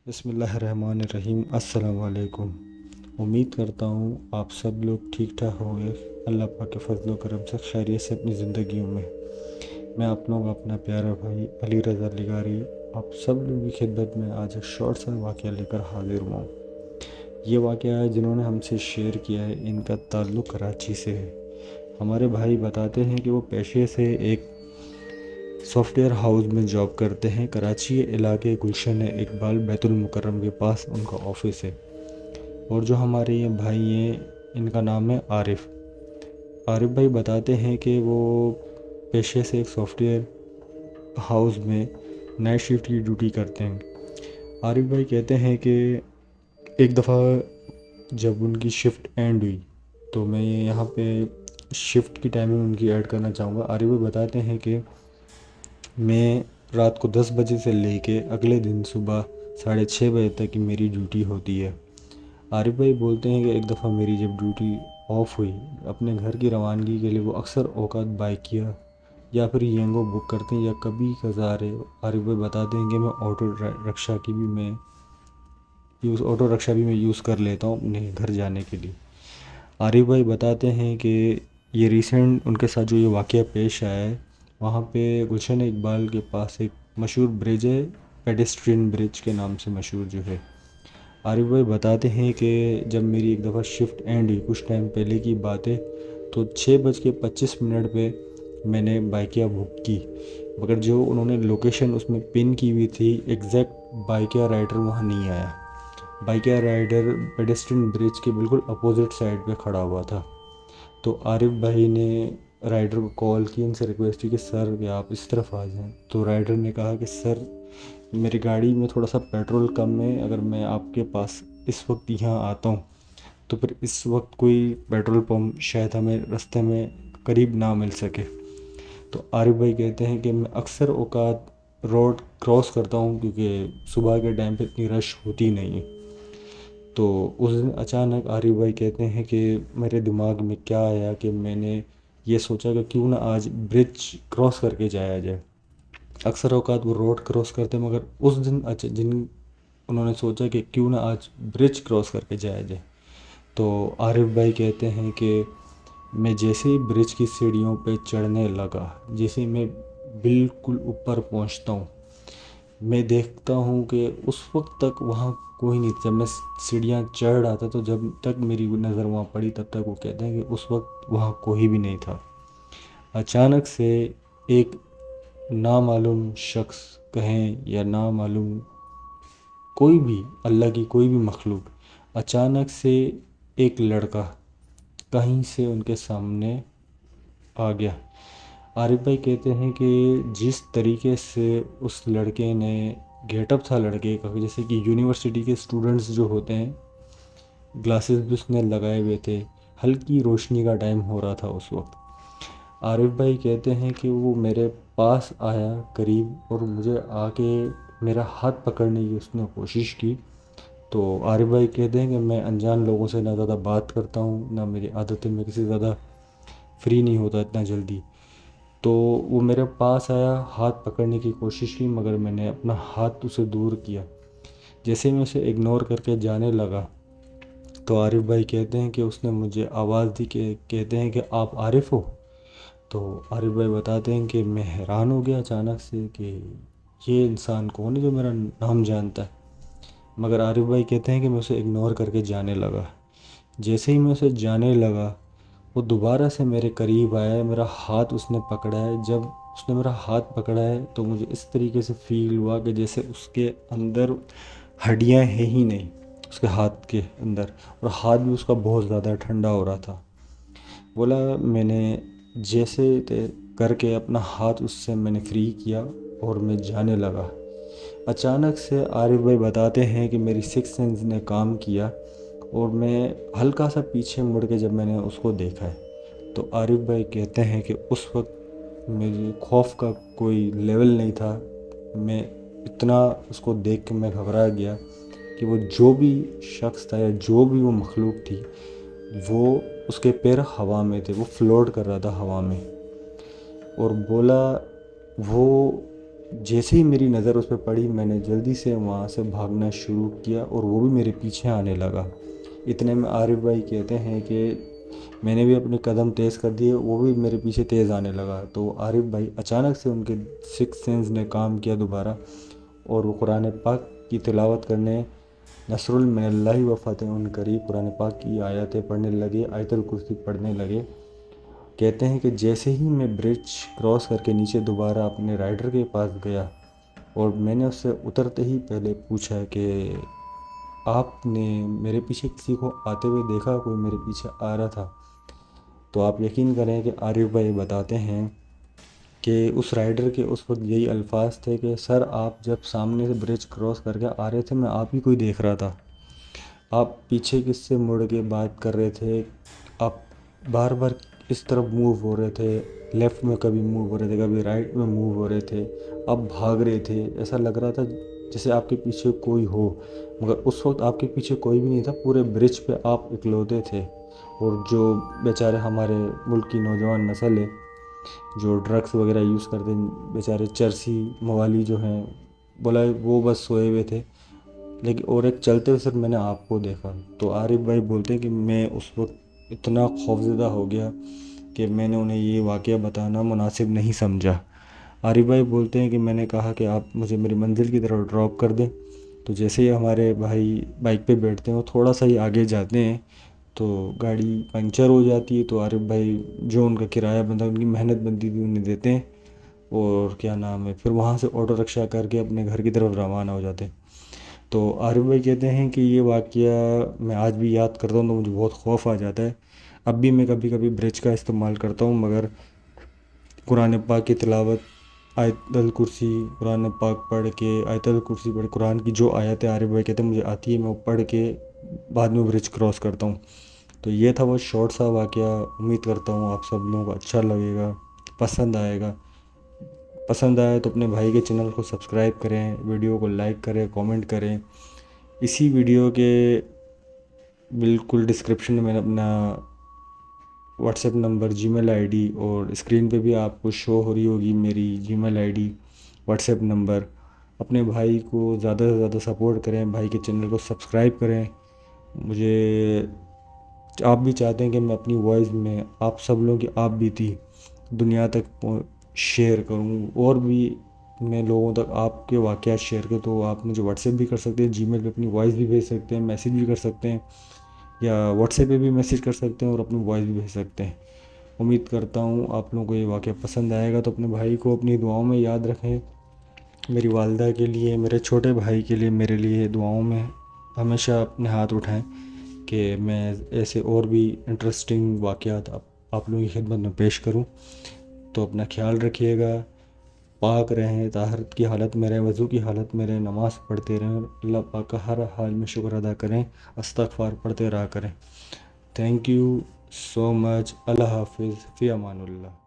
بسم اللہ الرحمن الرحیم۔ السلام علیکم۔ امید کرتا ہوں آپ سب لوگ ٹھیک ٹھاک ہوں گے، اللہ پاک کے فضل و کرم سے خیریت سے اپنی زندگیوں میں۔ میں آپ لوگ اپنا پیارا بھائی علی رضا لغاری آپ سب لوگوں کی خدمت میں آج ایک شارٹ سا واقعہ لے کر حاضر ہوا ہوں۔ یہ واقعہ ہے جنہوں نے ہم سے شیئر کیا ہے، ان کا تعلق کراچی سے ہے۔ ہمارے بھائی بتاتے ہیں کہ وہ پیشے سے ایک سافٹ ویئر ہاؤس میں جاب کرتے ہیں۔ کراچی علاقے گلشن اقبال بیت المکرم کے پاس ان کا آفس ہے۔ اور جو ہمارے یہ بھائی ہیں، ان کا نام ہے عارف بھائی بتاتے ہیں کہ وہ پیشے سے ایک سافٹ ویئر ہاؤس میں نائٹ شفٹ کی ڈیوٹی کرتے ہیں۔ عارف بھائی کہتے ہیں کہ ایک دفعہ جب ان کی شفٹ اینڈ ہوئی تو میں یہاں پہ شفٹ کی ٹائمنگ ان کی ایڈ کرنا چاہوں گا۔ عارف بھائی بتاتے ہیں کہ میں رات کو 10 بجے سے لے کے اگلے دن صبح 6:30 بجے تک کی میری ڈیوٹی ہوتی ہے۔ عارف بھائی بولتے ہیں کہ ایک دفعہ میری جب ڈیوٹی آف ہوئی، اپنے گھر کی روانگی کے لیے وہ اکثر اوقات بائکیا یا پھر ینگو بک کرتے ہیں یا کبھی کبھار۔ عارف بھائی بتاتے ہیں کہ میں آٹو رکشہ بھی میں یوز کر لیتا ہوں اپنے گھر جانے کے لیے۔ عارف بھائی بتاتے ہیں کہ یہ ریسنٹ ان کے ساتھ جو یہ واقعہ پیش آیا ہے، وہاں پہ گلشن اقبال کے پاس ایک مشہور برج ہے، پیڈسٹرین برج کے نام سے مشہور جو ہے۔ عارف بھائی بتاتے ہیں کہ جب میری ایک دفعہ شفٹ اینڈ ہوئی، کچھ ٹائم پہلے کی بات ہے، تو 6:25 پہ میں نے بائکیا بک کی، مگر جو انہوں نے لوکیشن اس میں پن کی ہوئی تھی، ایگزیکٹ بائکیا رائڈر وہاں نہیں آیا۔ بائکیا رائڈر پیڈسٹرین برج کے بالکل اپوزٹ سائڈ پہ کھڑا ہوا تھا۔ تو عارف بھائی نے رائڈر کو کال کی، ان سے ریکویسٹ کی کہ سر کہ آپ اس طرف آ جائیں۔ تو رائڈر نے کہا کہ سر میری گاڑی میں تھوڑا سا پیٹرول کم ہے، اگر میں آپ کے پاس اس وقت یہاں آتا ہوں تو پھر اس وقت کوئی پیٹرول پمپ شاید ہمیں رستے میں قریب نہ مل سکے۔ تو عارف بھائی کہتے ہیں کہ میں اکثر اوقات روڈ کراس کرتا ہوں کیونکہ صبح کے ٹائم پہ اتنی رش ہوتی نہیں ہے۔ تو اس دن اچانک عارف بھائی کہتے ہیں کہ میرے دماغ میں کیا آیا کہ میں نے یہ سوچا کہ کیوں نہ آج برج کراس کر کے جایا جائے۔ اکثر اوقات وہ روڈ کراس کرتے مگر اس دن انہوں نے سوچا کہ کیوں نہ آج برج کراس کر کے جایا جائے۔ تو عارف بھائی کہتے ہیں کہ میں جیسے ہی برج کی سیڑھیوں پہ چڑھنے لگا، جیسے میں بالکل اوپر پہنچتا ہوں، میں دیکھتا ہوں کہ اس وقت تک وہاں کوئی نہیں تھا۔ جب میں سیڑھیاں چڑھ رہا تھا تو جب تک میری نظر وہاں پڑی تب تک وہ کہتے ہیں کہ اس وقت وہاں کوئی بھی نہیں تھا۔ اچانک سے ایک نامعلوم شخص کہیں یا نامعلوم کوئی بھی، اللہ کی کوئی بھی مخلوق، اچانک سے ایک لڑکا کہیں سے ان کے سامنے آ گیا۔ عارف بھائی کہتے ہیں کہ جس طریقے سے اس لڑکے نے گیٹ اپ تھا لڑکے کا، جیسے کہ یونیورسٹی کے اسٹوڈنٹس جو ہوتے ہیں، گلاسز بھی اس نے لگائے ہوئے تھے، ہلکی روشنی کا ٹائم ہو رہا تھا اس وقت۔ عارف بھائی کہتے ہیں کہ وہ میرے پاس آیا قریب اور مجھے آ کے میرا ہاتھ پکڑنے کی اس نے کوشش کی۔ تو عارف بھائی کہتے ہیں کہ میں انجان لوگوں سے نہ زیادہ بات کرتا ہوں، نہ میری عادت ہے، میں کسی سے زیادہ فری نہیں ہوتا اتنا جلدی۔ تو وہ میرے پاس آیا، ہاتھ پکڑنے کی کوشش کی، مگر میں نے اپنا ہاتھ اسے دور کیا۔ جیسے میں اسے اگنور کر کے جانے لگا تو عارف بھائی کہتے ہیں کہ اس نے مجھے آواز دی کہ کہتے ہیں کہ آپ عارف ہو؟ تو عارف بھائی بتاتے ہیں کہ میں حیران ہو گیا اچانک سے کہ یہ انسان کون ہے جو میرا نام جانتا ہے، مگر عارف بھائی کہتے ہیں کہ میں اسے اگنور کر کے جانے لگا۔ جیسے ہی میں اسے جانے لگا، وہ دوبارہ سے میرے قریب آیا ہے، میرا ہاتھ اس نے پکڑا ہے۔ جب اس نے میرا ہاتھ پکڑا ہے تو مجھے اس طریقے سے فیل ہوا کہ جیسے اس کے اندر ہڈیاں ہیں ہی نہیں، اس کے ہاتھ کے اندر، اور ہاتھ بھی اس کا بہت زیادہ ٹھنڈا ہو رہا تھا۔ بولا میں نے جیسے کر کے اپنا ہاتھ اس سے میں نے فری کیا اور میں جانے لگا۔ اچانک سے عارف بھائی بتاتے ہیں کہ میری سکس سینس نے کام کیا اور میں ہلکا سا پیچھے مڑ کے جب میں نے اس کو دیکھا ہے تو عارف بھائی کہتے ہیں کہ اس وقت میری خوف کا کوئی لیول نہیں تھا۔ میں اتنا اس کو دیکھ کے میں گھبرا گیا کہ وہ جو بھی شخص تھا یا جو بھی وہ مخلوق تھی، وہ اس کے پیر ہوا میں تھے، وہ فلوٹ کر رہا تھا ہوا میں۔ اور بولا وہ جیسے ہی میری نظر اس پہ پڑی میں نے جلدی سے وہاں سے بھاگنا شروع کیا اور وہ بھی میرے پیچھے آنے لگا۔ اتنے میں عارف بھائی کہتے ہیں کہ میں نے بھی اپنے قدم تیز کر دیے، وہ بھی میرے پیچھے تیز آنے لگا۔ تو عارف بھائی اچانک سے ان کے سکس سینس نے کام کیا دوبارہ، اور وہ قرآن پاک کی تلاوت کرنے، نصر من اللہ و فتح قریب قرآن پاک کی آیتیں پڑھنے لگے، آیت الکرسی پڑھنے لگے۔ کہتے ہیں کہ جیسے ہی میں برج کراس کر کے نیچے دوبارہ اپنے رائڈر کے پاس گیا، اور میں نے اس سے اترتے ہی پہلے پوچھا کہ آپ نے میرے پیچھے کسی کو آتے ہوئے دیکھا؟ کوئی میرے پیچھے آ رہا تھا؟ تو آپ یقین کریں کہ عارف بھائی بتاتے ہیں کہ اس رائڈر کے اس وقت یہی الفاظ تھے کہ سر آپ جب سامنے سے برج کراس کر کے آ رہے تھے میں آپ ہی کو ہی دیکھ رہا تھا، آپ پیچھے کس سے مڑ کے بات کر رہے تھے، آپ بار بار اس طرف موو ہو رہے تھے، لیفٹ میں کبھی موو ہو رہے تھے، کبھی رائٹ میں موو ہو رہے تھے، آپ بھاگ رہے تھے، ایسا لگ رہا تھا جیسے آپ کے پیچھے کوئی ہو، مگر اس وقت آپ کے پیچھے کوئی بھی نہیں تھا، پورے برج پہ آپ اکلوتے تھے۔ اور جو بیچارے ہمارے ملک کی نوجوان نسل ہے جو ڈرگس وغیرہ یوز کرتے ہیں، بیچارے چرسی موالی جو ہیں، بولا وہ بس سوئے ہوئے تھے، لیکن اور ایک چلتے ہوئے صرف میں نے آپ کو دیکھا۔ تو عارف بھائی بولتے ہیں کہ میں اس وقت اتنا خوفزدہ ہو گیا کہ میں نے انہیں یہ واقعہ بتانا مناسب نہیں سمجھا۔ عارف بھائی بولتے ہیں کہ میں نے کہا کہ آپ مجھے میری منزل کی طرف ڈراپ کر دیں، تو جیسے ہی ہمارے بھائی بائک پہ بیٹھتے ہیں وہ تھوڑا سا ہی آگے جاتے ہیں تو گاڑی پنچر ہو جاتی ہے، تو عارف بھائی جو ان کا کرایہ بندہ ان کی محنت بندی تھی انہیں دیتے ہیں، اور کیا نام ہے پھر وہاں سے آٹو رکشہ کر کے اپنے گھر کی طرف روانہ ہو جاتے ہیں۔ تو عارف بھائی کہتے ہیں کہ یہ واقعہ میں آج بھی یاد کرتا ہوں تو مجھے بہت خوف آ جاتا ہے۔ اب بھی میں کبھی کبھی برج کا استعمال کرتا ہوں، مگر قرآن پاک کی تلاوت، آیت الکرسی قرآن پاک پڑھ کے، آیت الکرسی پڑھ قرآن کی جو آیتیں عارف بھائی کہتے ہیں مجھے آتی ہے، میں وہ پڑھ کے بعد میں برج کراس کرتا ہوں۔ تو یہ تھا وہ شارٹ سا واقعہ، امید کرتا ہوں آپ سب لوگوں کو اچھا لگے گا، پسند آئے گا۔ پسند آئے تو اپنے بھائی کے چینل کو سبسکرائب کریں، ویڈیو کو لائک کریں، کامنٹ کریں۔ اسی ویڈیو کے بالکل ڈسکرپشن میں نے اپنا WhatsApp number, Gmail ID, اور اسکرین پہ بھی آپ کو شو ہو رہی ہوگی میری Gmail ID, WhatsApp number. اپنے بھائی کو زیادہ سے زیادہ سپورٹ کریں، بھائی کے چینل کو سبسکرائب کریں۔ مجھے آپ بھی چاہتے ہیں کہ میں اپنی وائس میں آپ سب لوگوں کی آپ بیتی دنیا تک شیئر کروں، اور بھی میں لوگوں تک آپ کے واقعات شیئر کروں، تو آپ مجھے واٹس ایپ بھی کر سکتے ہیں، جی میل پہ اپنی وائس بھی بھیج سکتے ہیں، میسیج بھی کر سکتے ہیں، یا واٹس ایپ پہ بھی میسیج کر سکتے ہیں اور اپنی وائس بھی بھیج سکتے ہیں۔ امید کرتا ہوں آپ لوگوں کو یہ واقعہ پسند آئے گا، تو اپنے بھائی کو اپنی دعاؤں میں یاد رکھیں۔ میری والدہ کے لیے، میرے چھوٹے بھائی کے لیے، میرے لیے دعاؤں میں ہمیشہ اپنے ہاتھ اٹھائیں کہ میں ایسے اور بھی انٹرسٹنگ واقعات آپ لوگوں کی خدمت میں پیش کروں۔ تو اپنا خیال رکھیے گا، پاک رہیں، طہارت کی حالت میں رہیں، وضو کی حالت میں رہیں، نماز پڑھتے رہیں، اللہ پاک کا ہر حال میں شکر ادا کریں، استغفار پڑھتے رہا کریں۔ تھینک یو سو مچ۔ اللہ حافظ، فی امان اللہ۔